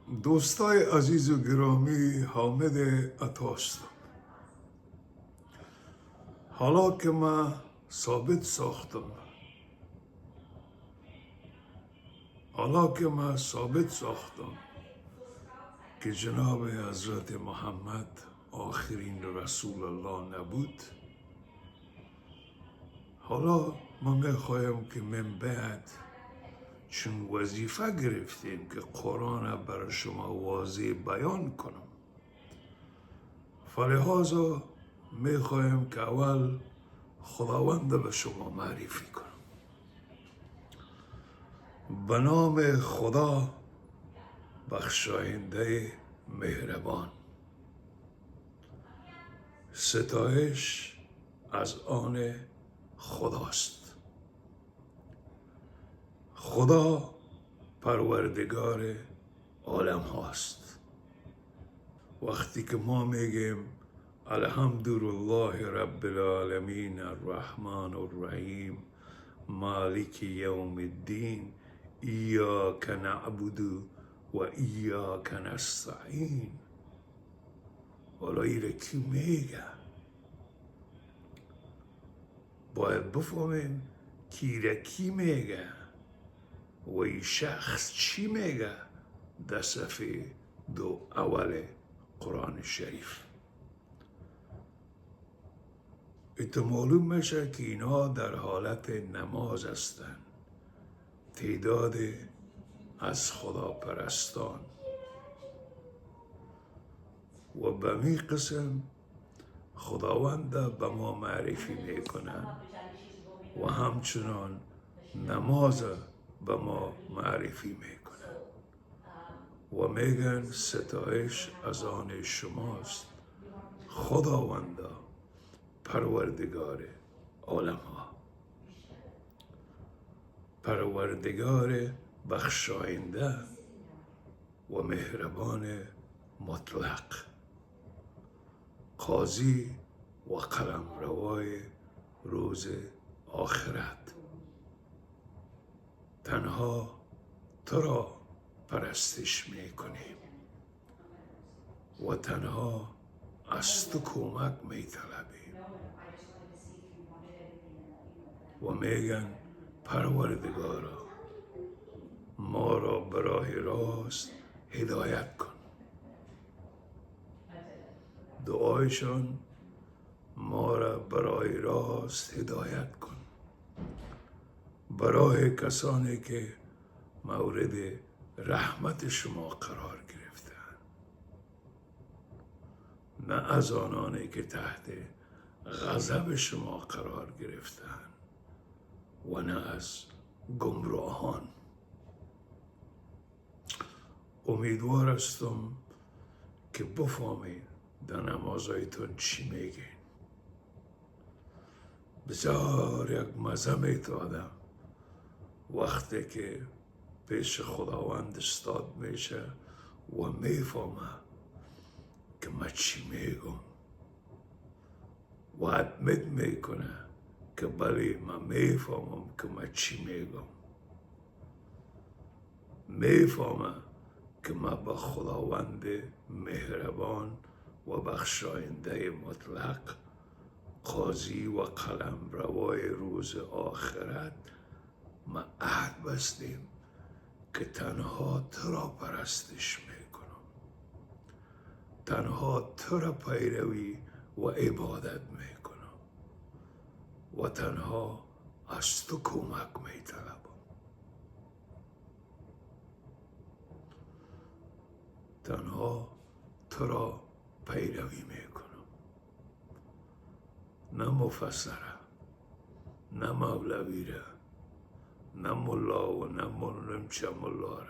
دوستای عزیز و گرامی، حامد عطا هستم. حالا که من ثابت ساختم که جناب حضرت محمد آخرین رسول الله نبود، حالا ما میخوایم که من بعد چون وظیفه گرفتیم که قرآن برای شما واضح بیان کنم، فلحاظا میخوایم که اول خداوند به شما معرفی کنم. به نام خدا بخشاینده مهربان. ستایش از آن خداست. خدا پروردگار عالم هاست. وقتی که ما میگیم الحمدلله رب العالمین الرحمن الرحیم مالک یوم الدین ایاک نعبد و ایاک نستعین، حالا ایره کی میگه؟ باید بفهمیم که ایره کی میگه و این شخص چی میگه در صفحه 2 اول قرآن شریف. ایتا معلوم میشه که اینا در حالت نماز هستند. تعداد از خدا پرستان و به می قسم خداوند به ما معرفی میکنن و همچنان نماز به ما معرفی میکنن و میگن ستایش از آن شماست خداوند پروردگار عالم ها، پروردگار بخشاینده و مهربان مطلق، قاضی و قلمروای روز آخرت. تنها تو را پرستش میکنیم و تنها از تو کمک میطلبیم و میگن پروردگارا ما را به راه راست هدایت کن. دعایشان ما را به راه راست هدایت کن، برای کسانی که مورد رحمت شما قرار گرفتند، نه از آنانی که تحت غضب شما قرار گرفتند و نه از گمراهان. امیدوار هستم که بفهمید در نمازایتون چی میگین. بسیار یک مزه میتادم وقتی که پیش خداوند استاد میشه و میفهمه که من چی میگم و ادمت میکنه که بله من میفهمم که من چی میگم. میفهمه که من به خداوند مهربان و بخشاینده مطلق، قاضی و قلم روای روز آخرت، ما عهد بستیم که تنها تو را پرستش میکنم، تنها تو را پیروی و عبادت میکنم و تنها از تو کمک میطلبم. تنها تو را پیروی میکنم، نه مفسره، نه مولوی را، نه ملا و نه نمیشه ملا را،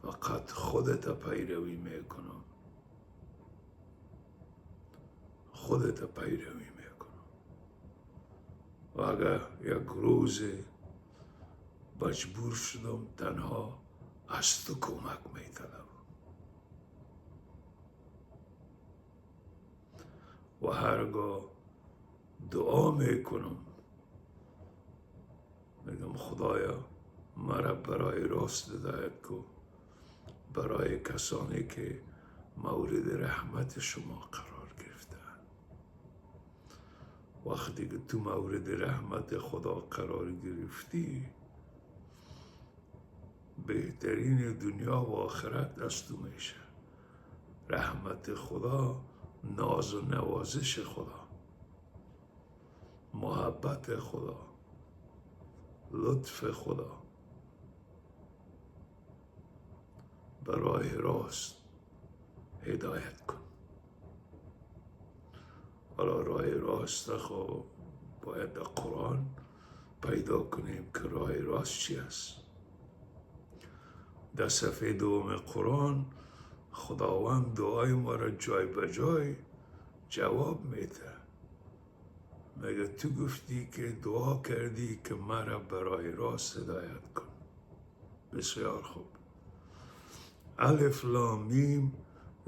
فقط خودت پیروی میکنم، خودت پیروی میکنم. و اگر یک روز مجبور شدم تنها از تو کمک میطلبم و هرگاه دعا میکنم میگم خدایا مرا برای راست هدایت کن برای کسانی که مورد رحمت شما قرار گرفتن. وقتی که تو مورد رحمت خدا قرار گرفتی، بهترین دنیا و آخرت از تو میشه. رحمت خدا، ناز و نوازش خدا، محبت خدا، لطف خدا به راه راست هدایت کن. حالا راه راست خب باید در قرآن پیدا کنیم که راه راست چی است. در صفحه دوم قرآن خداوند دعای ما را جای به جای جواب میده. مگه تو گفتی که دعا کردی که مرا برای راست هدایت کن؟ بسیار خوب. الف لام میم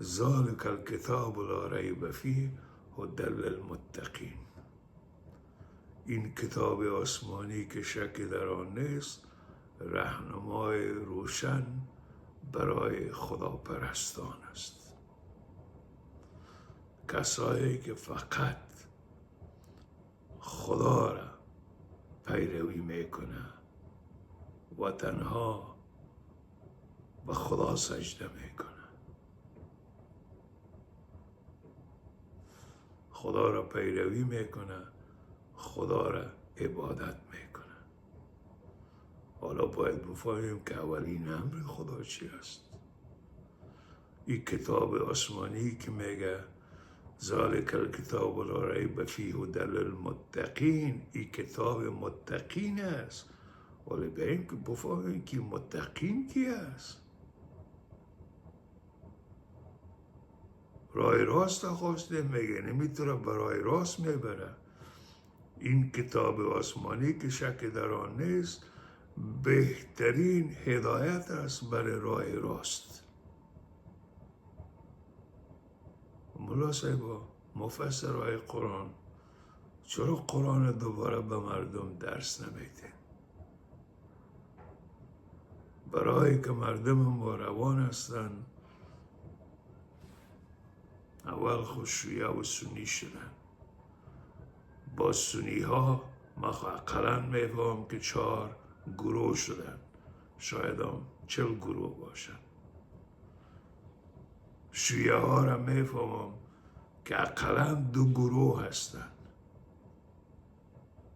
ذالک الکتاب لا ریب فیه هدی للمتقین. این کتاب آسمانی که شک در آن نیست، راهنمای روشن برای خداپرستان است. کسایی که فقط خدا را پیروی میکنه و تنها به خدا سجده میکنه، خدا را پیروی میکنه، خدا را عبادت میکنه. حالا باید بفهمیم که اولین امر خدا چی است. این کتاب آسمانی که میگه ذالک الکتاب لا ریب فیه هدی للمتقین، این کتاب متقین است. ولی بریم که بفهمیم که متقین کی است. راه راست خواسته میگه نمیتونه برای راست میبره. این کتاب آسمانی که شک در آن نیست، بهترین هدایت است برای راه راست. مولا صاحبا، مفسرهای قرآن، چرا قرآن دوباره به مردم درس نمیده؟ برای که مردم ما روان هستن، اول خود شیعه و سنی شدن. با سنی ها ما اقلا میفهم که 4 گروه شدن، شاید هم 40 گروه باشن. شیعه ها را میفهمم که اقلا 2 گروه هستن.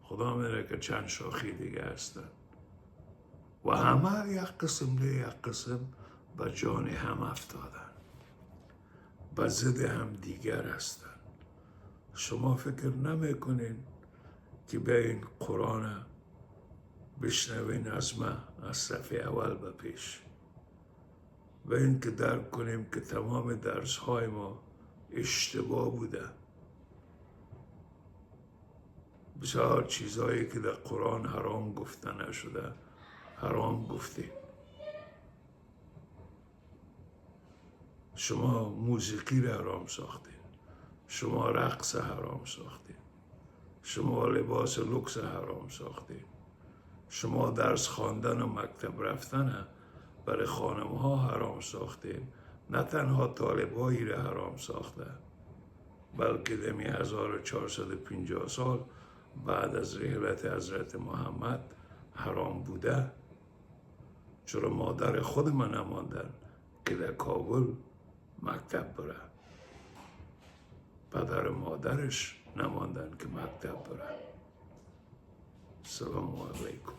خدا میره که چند شاخی دیگه هستن و همه یک قسم نه یک قسم به جان هم افتادن، به ضد هم دیگر هستن. شما فکر نمیکنین که به این قرآن بشنوین از صفحه اول به پیش، و این که درک کنیم که تمام درس های ما اشتباه بوده. بسیار چیزهایی که در قرآن حرام گفته نشده حرام گفتیم. شما موسیقی را حرام ساختین، شما رقص حرام ساختین، شما لباس لوکس حرام ساختین، شما درس خواندن و مکتب رفتن برای خانم ها حرام ساختین. نه تنها طالبایی را حرام ساخته، بلکه دمی 1450 سال بعد از رحلت حضرت محمد حرام بوده. چرا مادر خود من نماندن که در کابل مکتب بره، پدر مادرش نماندن که مکتب بره. سلام علیکم.